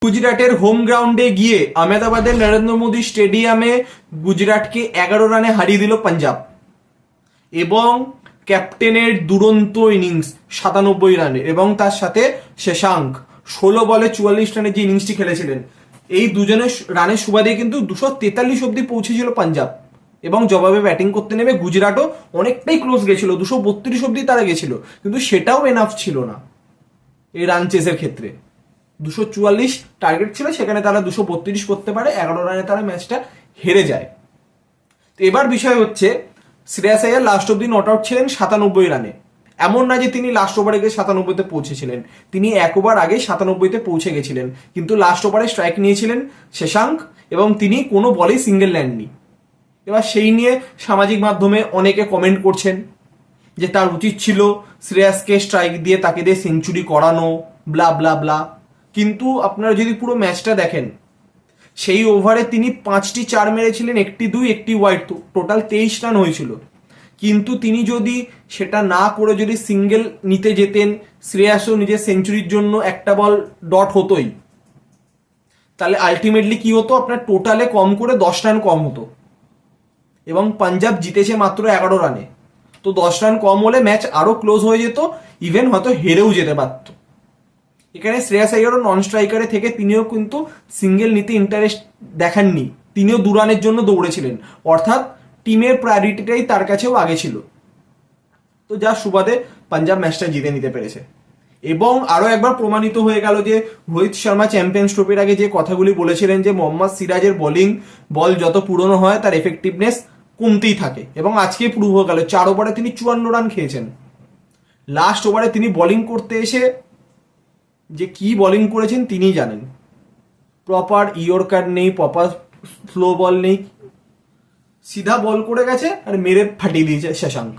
গুজরাটের হোম গ্রাউন্ডে গিয়ে আহমেদাবাদের নরেন্দ্র মোদী স্টেডিয়ামে গুজরাটকে 11 রানে হারিয়ে দিল পাঞ্জাব এবং ক্যাপ্টেনের দুরন্ত ইনিংস 97 রানের এবং তার সাথে শশাঙ্ক 16 বলে 44 রানের যে ইনিংসটি খেলেছিলেন, এই দুজনের রানের সুবাদে কিন্তু 243 অব্দি পৌঁছেছিল পাঞ্জাব এবং জবাবে ব্যাটিং করতে নেমে গুজরাটও অনেকটাই ক্লোজ গেছিল, 232 অব্দি তারা গেছিল, কিন্তু সেটাও এনাফ ছিল না এই রান চেসের ক্ষেত্রে। 244 টার্গেট ছিল, সেখানে তারা 232 করতে পারে, 11 রানে তারা ম্যাচটা হেরে যায়। তো এবার বিষয় হচ্ছে শ্রেয়াস আইয়ার লাস্ট অব্দি নট আউট ছিলেন 97 রানে। এমন না যে তিনি লাস্ট ওভারে গিয়ে 97-তে পৌঁছেছিলেন, তিনি এক ওভার আগে 97-তে পৌঁছে গেছিলেন, কিন্তু লাস্ট ওভারে স্ট্রাইক নিয়েছিলেন শশাঙ্ক এবং তিনি কোনো বলেই সিঙ্গেল নেননি। এবার সেই নিয়ে সামাজিক মাধ্যমে অনেকে কমেন্ট করছেন যে তার উচিত ছিল শ্রেয়াসকে স্ট্রাইক দিয়ে তাকে দিয়ে সেঞ্চুরি করানো, ব্লা ব্লা ব্লা। কিন্তু আপনারা যদি পুরো ম্যাচটা দেখেন, সেই ওভারে তিনি 5টি 4 মেরেছিলেন, 1টি 2, 1টি ওয়াইড, টোটাল 23 রান হয়েছিল। কিন্তু তিনি যদি সেটা না করে যদি সিঙ্গেল নিতে যেতেন, শ্রেয়াসও নিজের সেঞ্চুরির জন্য একটা বল ডট হতোই, তাহলে আলটিমেটলি কি হতো, আপনার টোটালে কম করে 10 রান কম হতো এবং পাঞ্জাব জিতেছে মাত্র 11 রানে। তো 10 রান কম হলে ম্যাচ আরো ক্লোজ হয়ে যেত, ইভেন হয়তো হেরেও যেতে পারত। এখানে শ্রেয়াস আইয়ারও নন স্ট্রাইকারে থেকে তিনিও কিন্তু সিঙ্গেল নিতে ইন্টারেস্ট দেখাননি, তিনিও 2 রানের জন্য দৌড়েছিলেন, অর্থাৎ টিমের প্রায়োরিটিটাই তার কাছেও আগে ছিল। তো যার সুবাদে পাঞ্জাব ম্যাচটা জিতে নিতে পেরেছে এবং আরো একবার প্রমাণিত হয়ে গেল যে রোহিত শর্মা চ্যাম্পিয়ন্স ট্রফির আগে যে কথাগুলি বলেছিলেন যে মোহাম্মদ সিরাজের বল যত পুরনো হয় তার এফেক্টিভনেস কমতেই থাকে, এবং আজকে প্রুভ হয়ে গেল। 4 ওভারে তিনি 54 রান খেয়েছেন। লাস্ট ওভারে তিনি বোলিং করতে এসে যে কি বোলিং করেছেন তিনিই জানেন। প্রপার ইয়র্কার নেই, প্রপার স্লো বল নেই, সিধা বল করে গেছে আর মেরে ফাটিয়ে দিয়েছে শশাঙ্ক।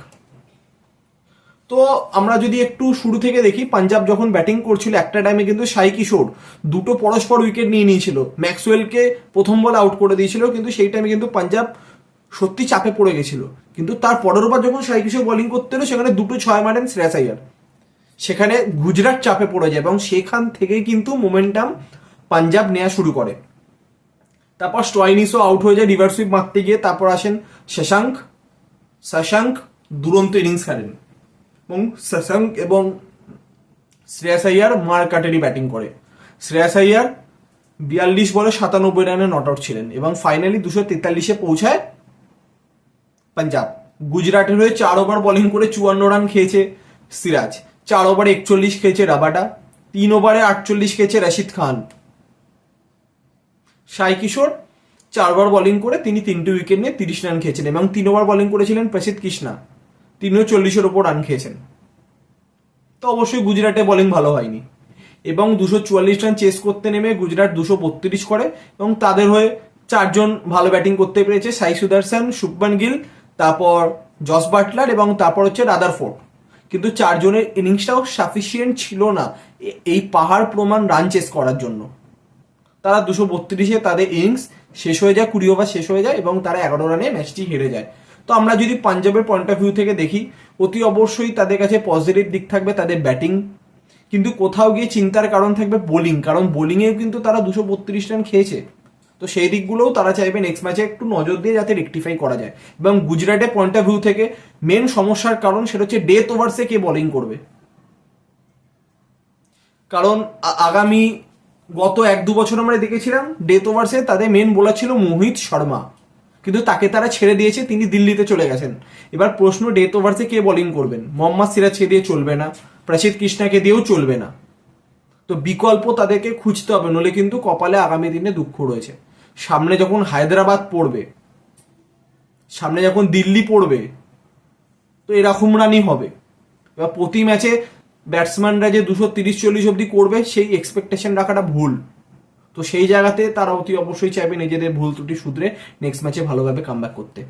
তো আমরা যদি একটু শুরু থেকে দেখি, পাঞ্জাব যখন ব্যাটিং করছিল একটা টাইমে কিন্তু সাই কিশোর 2টো পরস্পর উইকেট নিয়ে নিয়েছিল, ম্যাক্সওয়েলকে প্রথম বল আউট করে দিয়েছিল, কিন্তু সেই টাইমে কিন্তু পাঞ্জাব সত্যি চাপে পড়ে গেছিল। কিন্তু তার পরের বার যখন সাই কিশোর বোলিং করতে এলো, সেখানে 2টো 6 মারেন শ্রেয়াস আইয়ার, সেখানে গুজরাট চাপে পড়ে যায় এবং সেখান থেকেই কিন্তু মোমেন্টাম পাঞ্জাব নেওয়া শুরু করে। তারপর স্টয়নিসও আউট হয়ে যায় রিভার্স সুইপ মারতে গিয়ে। তারপর আসেন শশাঙ্ক দুরন্ত ইনিংস খেলেন এবং শশাঙ্ক এবং শ্রেয়াস আইয়ার মারকাটারি ব্যাটিং করে। শ্রেয়াস আইয়ার 42 বলে 97 রানে নট আউট ছিলেন এবং ফাইনালি 243-এ পৌঁছায় পাঞ্জাব। গুজরাটের হয়ে 4 ওভার বোলিং করে 54 রান খেয়েছে সিরাজ, 4 ওভারে 41 খেয়েছে রাবাডা, 3 ওভারে 48 খেয়েছে রশিদ খান। সাই কিশোর 4 ওভার বোলিং করে তিনি 3টে উইকেট নিয়ে 30 রান খেয়েছেন এবং 3 ওভার বোলিং করেছিলেন প্রসিদ্ধ কৃষ্ণা, তিনিও 40-এর ওপর রান খেয়েছেন। তো অবশ্যই গুজরাটে বোলিং ভালো হয়নি এবং 244 রান চেস করতে নেমে গুজরাট 232 করে এবং তাদের হয়ে 4 জন ভালো ব্যাটিং করতে পেরেছে, সাই সুদর্শন, শুভমান গিল, তারপর জস বাটলার এবং তারপর হচ্ছে রাদারফোর্ড। কিন্তু 4 জনের ইনিংসটাও সাফিসিয়েন্ট ছিল না এই পাহাড় প্রমাণ রান চেস করার জন্য। তারা 232-এ তাদের ইনিংস শেষ হয়ে যায়, 20 ওভার শেষ হয়ে যায় এবং তারা 11 রানে ম্যাচটি হেরে যায়। তো আমরা যদি পাঞ্জাবের পয়েন্ট অফ ভিউ থেকে দেখি, অতি অবশ্যই তাদের কাছে পজিটিভ দিক থাকবে তাদের ব্যাটিং, কিন্তু কোথাও গিয়ে চিন্তার কারণ থাকবে বোলিং, কারণ বোলিংয়েও কিন্তু তারা 232 রান খেয়েছে। তো সেই দিকগুলোও তারা চাইবে নেক্সট ম্যাচে একটু নজর দিয়ে যাতে রেকটিফাই করা যায়। এবং গুজরাটের পয়েন্ট অফ ভিউ থেকে মেন সমস্যার কারণ সেটা হচ্ছে ডেথ ওভার্সে কে বোলিং করবে। কারণ আগামী গত 1-2 বছর আমরা দেখেছিলাম ডেথ ওভার্সে তাদের মেন বোলার ছিল মোহিত শর্মা, কিন্তু তাকে তারা ছেড়ে দিয়েছে, তিনি দিল্লিতে চলে গেছেন। এবার প্রশ্ন, ডেথ ওভার্সে কে বোলিং করবেন? মোহাম্মদ সিরাজকে দিয়ে চলবে না, প্রসিদ্ধ কৃষ্ণাকে দিয়েও চলবে না। তো বিকল্প তাদেরকে খুঁজতে হবে, নলে কিন্তু কপালে আগামী দিনে দুঃখ রয়েছে। সামনে যখন হায়দ্রাবাদ পড়বে, সামনে যখন দিল্লি পড়বে, তো এরকম রানই হবে। এবার প্রতি ম্যাচে ব্যাটসম্যানরা যে 230-40 অব্দি করবে সেই এক্সপেকটেশন রাখাটা ভুল। তো সেই জায়গাতে তারা অতি অবশ্যই চাইবে নিজেদের ভুল ত্রুটি শুধরে নেক্সট ম্যাচে ভালোভাবে কামব্যাক করতে।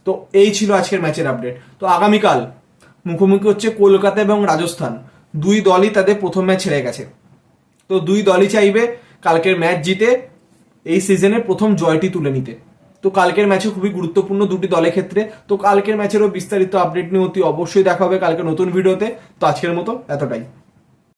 তো এই ছিল আজকের ম্যাচের আপডেট। তো আগামীকাল মুখোমুখি হচ্ছে কলকাতা এবং রাজস্থান, 2 দলই তাদের প্রথম ম্যাচ হেরে গেছে। তো 2 দলই চাইবে কালকের ম্যাচ জিতে এই সিজনের প্রথম জয়টি তুলে নিতে। তো কালকের ম্যাচে খুবই গুরুত্বপূর্ণ 2টি দলের ক্ষেত্রে। তো কালকের ম্যাচেরও বিস্তারিত আপডেট নিয়ে অতি অবশ্যই দেখা হবে কালকে নতুন ভিডিওতে। তো আজকের মতো এতটাই।